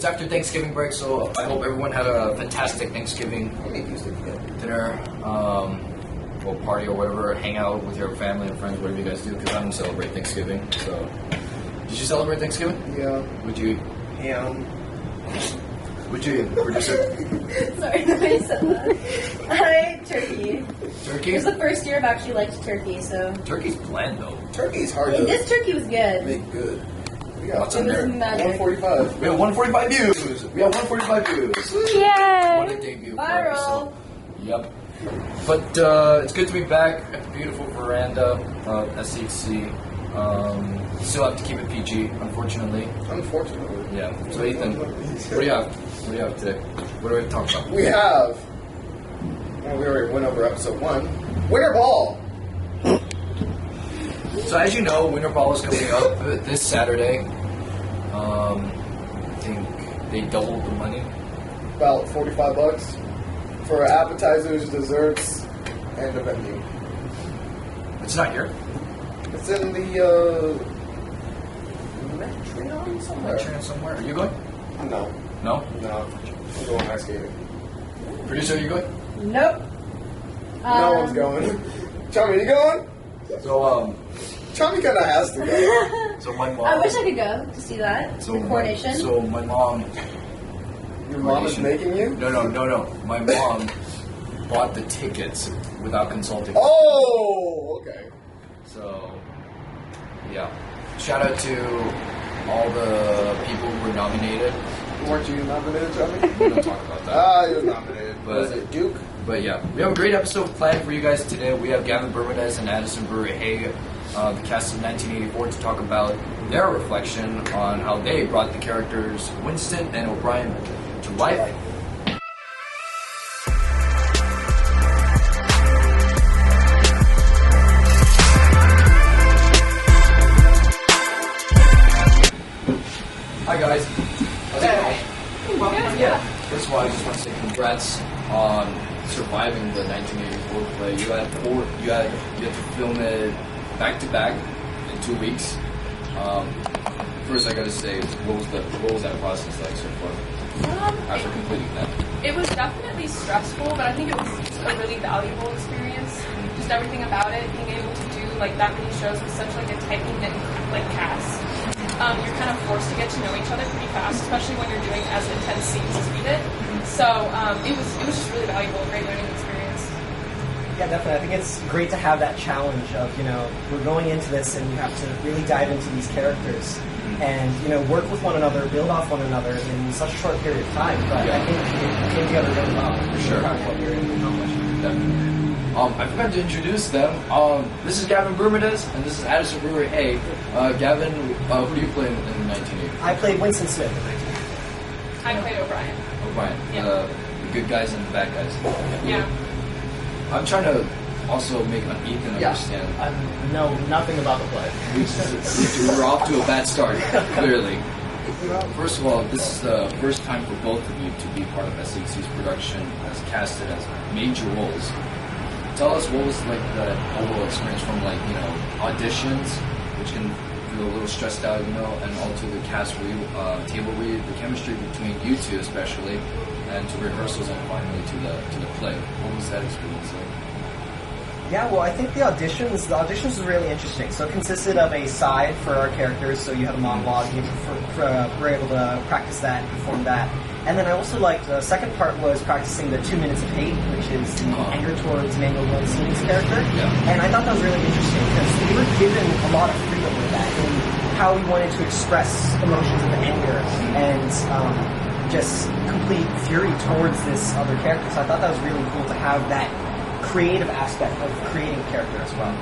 It's after Thanksgiving break, so I hope everyone had a fantastic Thanksgiving dinner, or party or whatever. Hang out with your family and friends, whatever you guys do, because I don't celebrate Thanksgiving. So, did you celebrate Thanksgiving? Yeah. Would you? Ham. Would you, producer? Sorry, nobody said that. I turkey. Turkey? It was the first year I've actually liked turkey, so. Turkey's bland though. Turkey's hard to This turkey was good. make good. We got What's in there? 145. We have 145 views. We have 145 views. Yay! What a debut for Viral. us. So, yep. But it's good to be back at the beautiful veranda of SHC. Still have to keep it PG, unfortunately. Unfortunately. Yeah. So Ethan, what do you have? What do you have today? What do we talk about? We have. Well, we already went over episode 1. Winter Ball. So as you know, Winter Ball is coming up this Saturday. I think they doubled the money. About $45 for appetizers, desserts, and a venue. It's not here. It's in the Metreon somewhere. Somewhere. Are you going? No. No. No. I'm going ice skating. Producer, are you going? Nope. No one's going. Chummy, you going? So Chummy kind of has to go. So my mom. I wish I could go to see that. So coordination. So my mom. Your mom is making you? No. My mom bought the tickets without consulting. Oh, okay. So, yeah. Shout out to all the people who were nominated. Weren't you nominated, Chummy? We don't talk about that. You were nominated. But- Was it Duke? But yeah, we have a great episode planned for you guys today. We have Gavin Bermudez and Addison Brewer-Hay, the cast of 1984, to talk about their reflection on how they brought the characters Winston and O'Brien to life. Hi guys. How's it going? Well, yeah. First of all, I just want to say congrats on surviving the 1984 play. You had to film it back to back in 2 weeks. First, I gotta say, what was that process like so far? After completing that, it was definitely stressful, but I think it was a really valuable experience. Just everything about it, being able to do like that many shows with such like a tightly knit like cast. You're kind of forced to get to know each other pretty fast, especially when you're doing as intense scenes as we did. So it was just really valuable, a great learning experience. Yeah, definitely. I think it's great to have that challenge of, we're going into this and you have to really dive into these characters and, work with one another, build off one another in such a short period of time. But I think it came together really well. For sure. Proud of what you're able to accomplish. definitely. I forgot to introduce them. This is Gavin Bermudez, and this is Addison Brewer-Hay. Gavin, who do you play in 1980? I played Winston Smith. I played O'Brien. O'Brien. Yeah. The good guys and the bad guys. Yeah. I'm trying to also make Ethan understand. I know nothing about the play. We're off to a bad start, clearly. First of all, this is the first time for both of you to be part of SHC's production as casted as major roles. Tell us what was like the overall experience from auditions, which can feel a little stressed out, and also the cast read, table read, the chemistry between you two especially, and to rehearsals and finally to the play. What was that experience like? Yeah, well, I think the auditions were really interesting. So it consisted of a side for our characters, so you had a monologue, we're able to practice that, perform that. And then I also liked, the second part was practicing the 2 minutes of hate, which is the anger towards Mango Goldstein's character. Yeah. And I thought that was really interesting, because we were given a lot of freedom with that, in how we wanted to express emotions of anger, and just complete fury towards this other character. So I thought that was really cool to have that creative aspect of creating a character as well.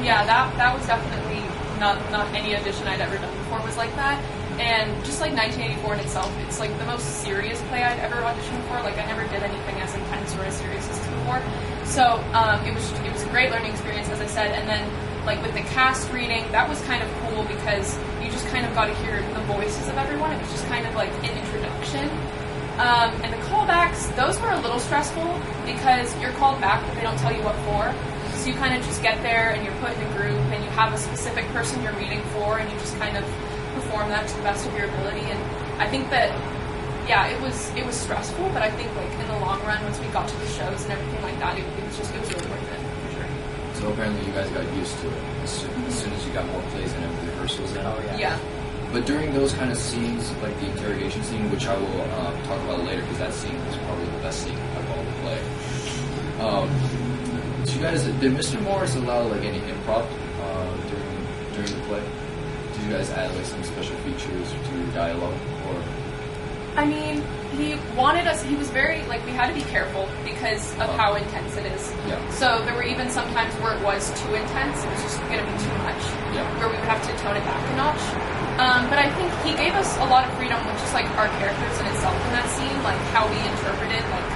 Yeah, that was definitely not any audition I'd ever done before was like that. And just like 1984 in itself, it's like the most serious play I'd ever auditioned for. Like I never did anything as intense or as serious as this before. So it was a great learning experience, as I said. And then like with the cast reading, that was kind of cool because you just kind of got to hear the voices of everyone. It was just kind of like an introduction. And the callbacks, those were a little stressful because you're called back but they don't tell you what for. So you kind of just get there and you're put in a group and you have a specific person you're reading for and you just kind of perform that to the best of your ability. And I think that, yeah, it was stressful, but I think like in the long run, once we got to the shows and everything like that, it was really worth it for sure. So apparently you guys got used to it as soon as you got more plays and the rehearsals in. Oh, yeah. Yeah. But during those kind of scenes, like the interrogation scene, which I will talk about later, because that scene was probably the best scene of all the play. So you guys, did Mr. Morris allow like any improv during the play? Did you guys add like some special features to your dialogue, or? I mean, he wanted us, he was very, like, we had to be careful because of how intense it is. Yeah. So there were even some times where it was too intense, it was just going to be too much, Yeah. where we would have to tone it back a notch. But I think he gave us a lot of freedom with just, like, our characters in itself in that scene, like, how we interpreted, like,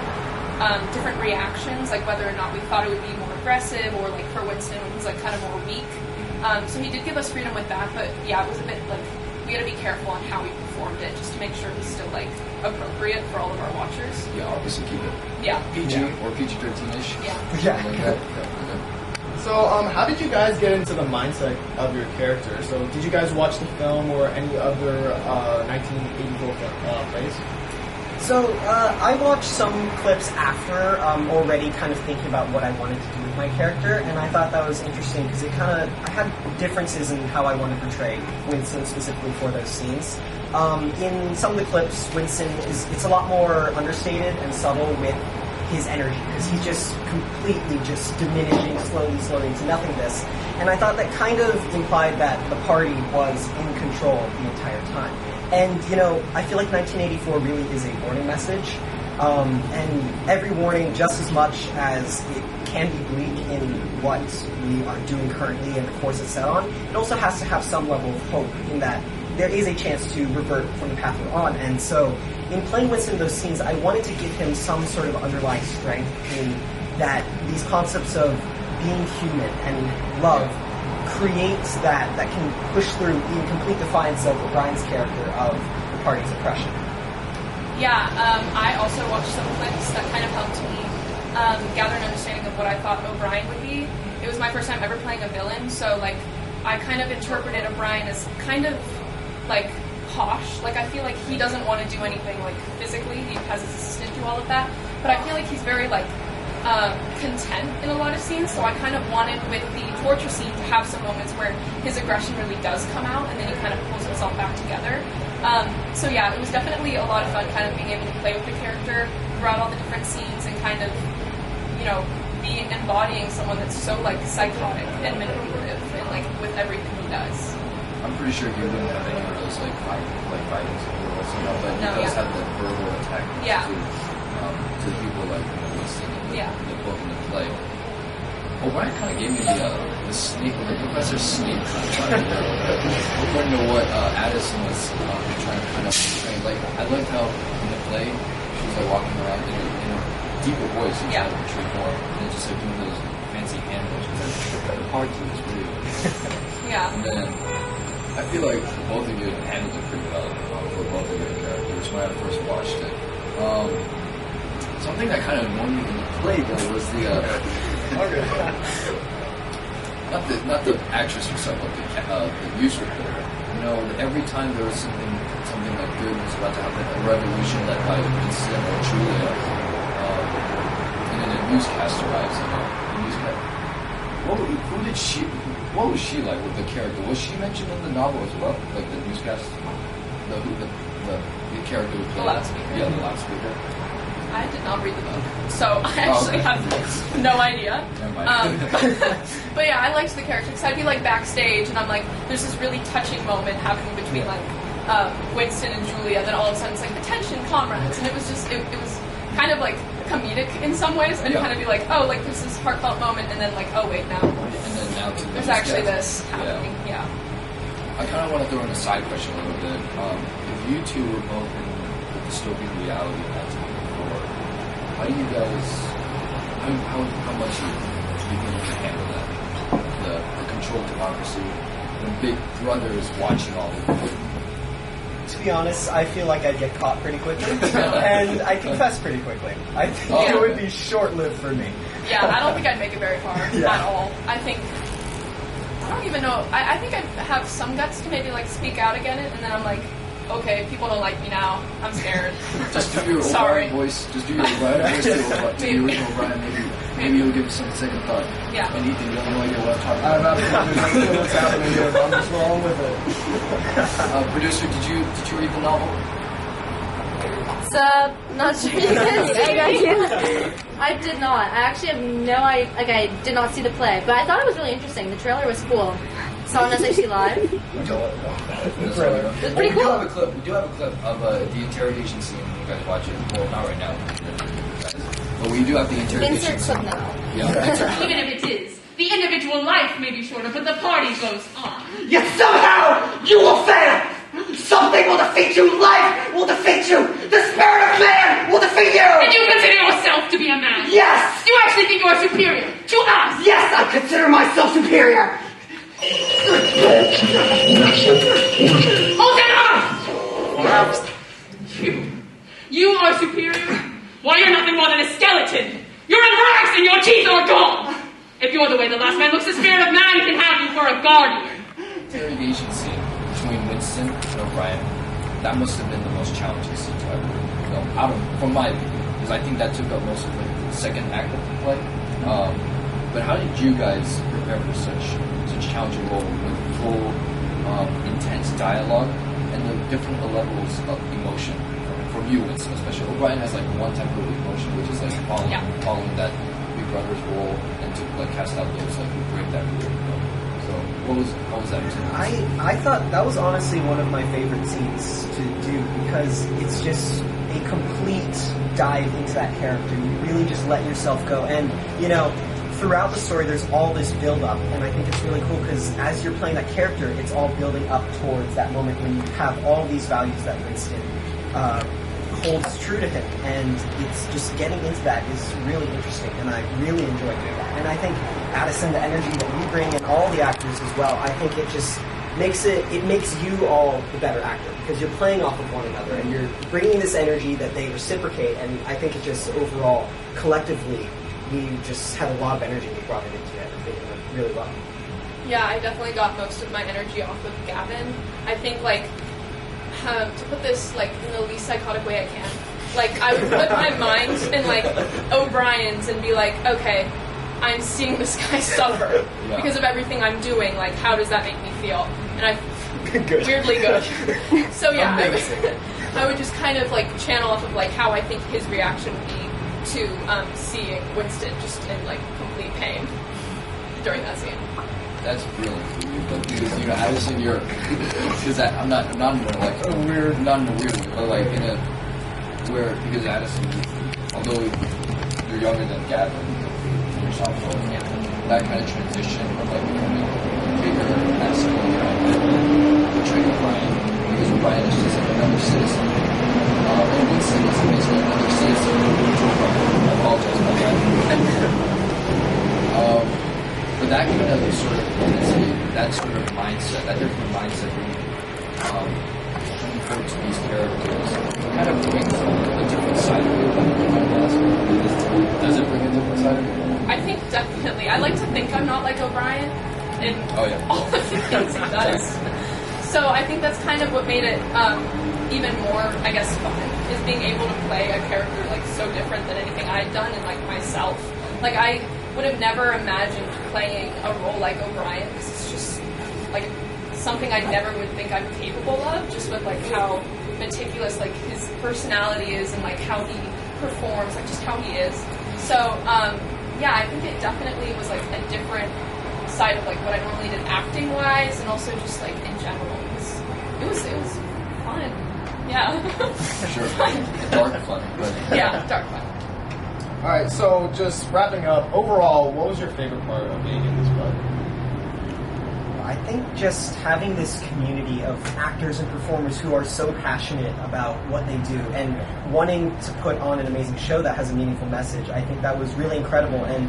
different reactions, like, whether or not we thought it would be more aggressive, or, like, for Winston, it was, like, kind of more weak. So he did give us freedom with that, but, yeah, it was a bit, like, we had to be careful on how we performed it, just to make sure it was still, like, appropriate for all of our watchers. Yeah, obviously keep it Yeah. PG or PG-13-ish. Yeah. Yeah. Like that. Yeah. So, how did you guys get into the mindset of your character? So, did you guys watch the film or any other 1984 plays? So, I watched some clips after, already kind of thinking about what I wanted to do with my character, and I thought that was interesting because I had differences in how I want to portray Winston specifically for those scenes. In some of the clips, Winston it's a lot more understated and subtle with his energy, because he's just completely just diminishing slowly into nothingness. And I thought that kind of implied that the party was in control the entire time. And, you know, I feel like 1984 really is a warning message. And every warning, just as much as it can be bleak in what we are doing currently and the course it's set on, it also has to have some level of hope in that there is a chance to revert from the path we're on. And so, in playing Winston in those scenes, I wanted to give him some sort of underlying strength in that these concepts of being human and love creates that can push through in complete defiance of O'Brien's character of the party's oppression. Yeah, I also watched some clips that kind of helped me gather an understanding of what I thought O'Brien would be. It was my first time ever playing a villain, so like I kind of interpreted O'Brien as kind of like posh. Like I feel like he doesn't want to do anything like physically. He has his assistant do all of that, but I feel like he's very like content in a lot of scenes. So I kind of wanted with the torture scene to have some moments where his aggression really does come out, and then he kind of pulls himself back together. So yeah, it was definitely a lot of fun kind of being able to play with the character throughout all the different scenes and kind of, you know, be embodying someone that's so like psychotic and manipulative and like with everything he does. I'm pretty sure he wouldn't have any of those like fighting skills, you know, but he does have the verbal attack to people like Winston in the book and the play. O'Brien kind of gave me the Snape, or the Professor Snape kind of vibe there. According to what Addison was trying to kind of portray. Like, I liked how in the play she was like walking around in a deeper voice, she was trying to portray more, and just like doing those fancy hand motions. Like, the part two was really good. Yeah. And then I feel like both of you handled it pretty well for both of your characters when I first watched it. Something that kind of annoyed me in the play though was the not the actress herself, but the news reporter. You know, every time there was something like good was about to happen, a revolution led by Vincent or Julia, and then a newscast arrives. You know, the newscast. What was she like with the character? Was she mentioned in the novel as well? Like the newscast, the character who played the loudspeaker. Yeah, the loudspeaker. I did not read the book, so I actually have no idea. But yeah, I liked the character because I'd be like backstage and I'm like, there's this really touching moment happening between like Winston and Julia, then all of a sudden it's like, attention comrades, and it was just, it was kind of like comedic in some ways, and kind of be like, oh, like there's this heartfelt moment, and then like, oh wait, now there's actually this happening. Yeah. I kind of want to throw in a side question a little bit. If you two were both in the dystopian reality of 1984, how do you guys, how much do you think you can handle that? The controlled democracy, when Big Brother is watching all of you? To be honest, I feel like I'd get caught pretty quickly, and I confess pretty quickly. I think it would be short-lived for me. Yeah, I don't think I'd make it very far at all. I don't even know. I think I'd have some guts to maybe like speak out against it, and then I'm like, okay, people don't like me now. I'm scared. Just do your Sorry. O'Brien voice. Just do your O'Brien voice to the original O'Brien. Maybe you'll give some second thought. Yeah. And Ethan, you have no idea what I'm talking I have about. absolutely no clue what's happening here, but I'm just rolling with it. Producer, did you read the novel? So, not sure you guys I got you. I did not. I actually have no idea. Like, I did not see the play, but I thought it was really interesting. The trailer was cool. Saw it on SHC Live. It was pretty cool. We do have a clip of the interrogation scene. You guys watch it. Well, not right now. But we do have the interrogation Insert scene. clip now. Yeah. Even if it is, the individual life may be shorter, but the party goes on. Yet somehow you will fail! Something will defeat you! Life will defeat you! The spirit of man will defeat you! And you consider yourself to be a man? Yes! You actually think you are superior to us? Yes, I consider myself superior! Hold on up! You are superior? Why, you're nothing more than a skeleton! You're in rags and your teeth are gone! If you're the way the last man looks, the spirit of man can have you for a guardian. Interrogation scene between Winston and O'Brien. That must have been the most challenging scene to ever film. From my view, because I think that took up most of the second act of the play. But how did you guys prepare for such challenging role with full, intense dialogue and the different levels of emotion from you, Winston, especially? O'Brien has like one type of emotion, which is like following that Big Brother's role and to like cast out those like who break that rule. So how was that? I thought that was honestly one of my favorite scenes to do because it's just a complete dive into that character. You really just let yourself go, and throughout the story there's all this build up, and I think it's really cool because as you're playing that character, it's all building up towards that moment when you have all these values that Winston holds true to him, and it's just getting into that is really interesting, and I really enjoy doing that. And I think Addison, the energy that you bring, and all the actors as well, I think it just makes you all the better actor because you're playing off of one another and you're bringing this energy that they reciprocate, and I think it just overall collectively we just had a lot of energy we brought it into it. I think it went really well. Yeah, I definitely got most of my energy off of Gavin. I think to put this in the least psychotic way I can, I would put my mind in O'Brien's and be like, okay, I'm seeing this guy suffer because of everything I'm doing. Like, how does that make me feel? And I weirdly good. So yeah, I would just kind of channel off of how I think his reaction would be to seeing Winston just in complete pain during that scene. That's brilliant for you, but because Addison, because I'm not in a weird way, but in a where because Addison, although you're younger than Gavin, you're sophomore, that kind of transition of becoming bigger and masculine and portraying O'Brien, because O'Brien is just another citizen, and Winston is basically another citizen. I apologize about that. But that kind of sort of, that sort of mindset, that different mindset coming forward to these characters, kind of brings a different side of it. Does it bring a different side of it? I think definitely. I like to think I'm not like O'Brien in all of the things he does. So I think that's kind of what made it even more, I guess, fun, is being able to play a character so different than anything I'd done and myself. I would have never imagined playing a role like O'Brien because it's just something I never would think I'm capable of, just with how meticulous his personality is and how he performs, just how he is. So yeah, I think it definitely was a different side of what I normally did acting wise, and also just in general. It was fun. Yeah. Sure. Dark fun. But yeah, dark fun. All right, so just wrapping up, overall, what was your favorite part of being in this play? I think just having this community of actors and performers who are so passionate about what they do and wanting to put on an amazing show that has a meaningful message, I think that was really incredible. And,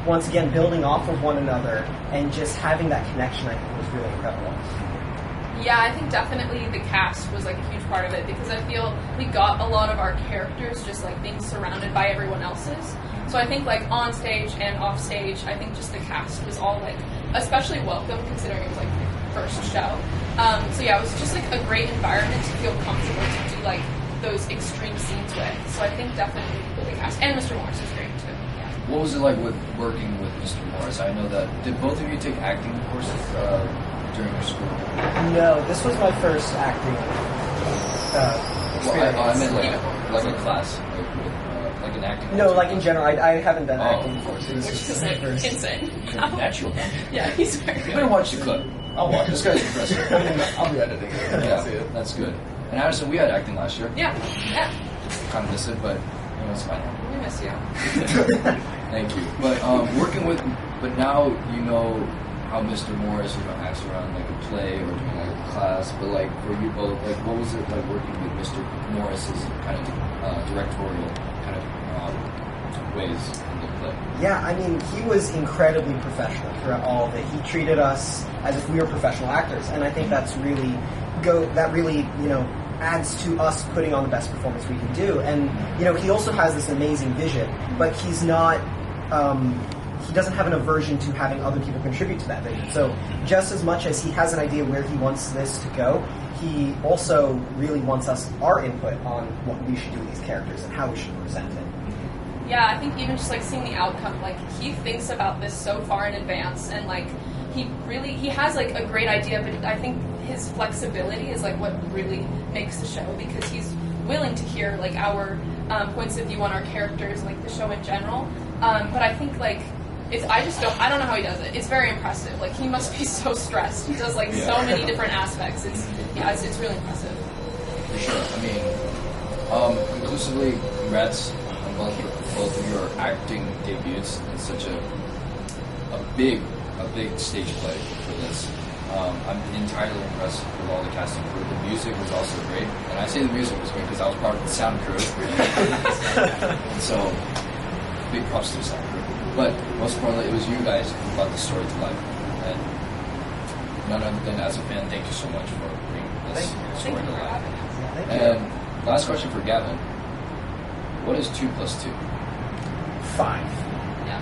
once again, building off of one another and just having that connection, I think was really incredible. Yeah, I think definitely the cast was a huge part of it because I feel we got a lot of our characters just being surrounded by everyone else's. So I think on stage and off stage, I think just the cast was all especially welcome considering it was my first show. So yeah, it was just like a great environment to feel comfortable to do like those extreme scenes with. So I think definitely the cast and Mr. Morris was great too. Yeah. What was it like with working with Mr. Morris? I know that did both of you take acting courses during your school? No, this was my first acting experience. I meant like a class, like an acting. No, like in general, I haven't done Oh. acting courses. This Which is is my like first. insane. Natural. Yeah, he's very You good. better watch the clip. I'll watch This it. guy's impressive. I'll be editing it. I'll see Yeah, it. that's good. And Addison, we had acting last year. Yeah, yeah. Kind of miss it, but it's fine. We miss you. Thank you. But working with, but now you know how Mr. Morris acts around like a play or doing like a class. But like for you both, like what was it like working with Mr. Morris's kind of directorial kind of ways in the play? Yeah, I mean, he was incredibly professional throughout all of it. He treated us as if we were professional actors, and I think that's really adds to us putting on the best performance we can do. And he also has this amazing vision, but he's not. He doesn't have an aversion to having other people contribute to that vision. So just as much as he has an idea where he wants this to go, he also really wants our input on what we should do with these characters and how we should present it. Yeah, I think even just like seeing the outcome, like he thinks about this so far in advance, and like he has like a great idea, but I think his flexibility is like what really makes the show, because he's willing to hear like our points of view on our characters, like the show in general. But I think like I don't know how he does it. It's very impressive. Like he must be so stressed. He does like so many different aspects. It's really impressive. For sure. I mean, conclusively, congrats on both of your acting debuts in such a big stage play for this. I'm entirely impressed with all the casting crew. The music was also great, and I say the music was great because I was part of the sound crew. And so, big props to the sound crew. But most importantly, it was you guys who brought the story to life. And none other than as a fan, thank you so much for bringing this story to life. Thank you. And last question for Gavin: what is 2 + 2? 5. Yeah,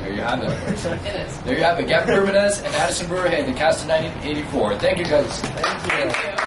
There you have it. it is. There you have it. Gavin Bermanez and Addison Burhead, the cast of 1984. Thank you guys. Thank you. Thank you.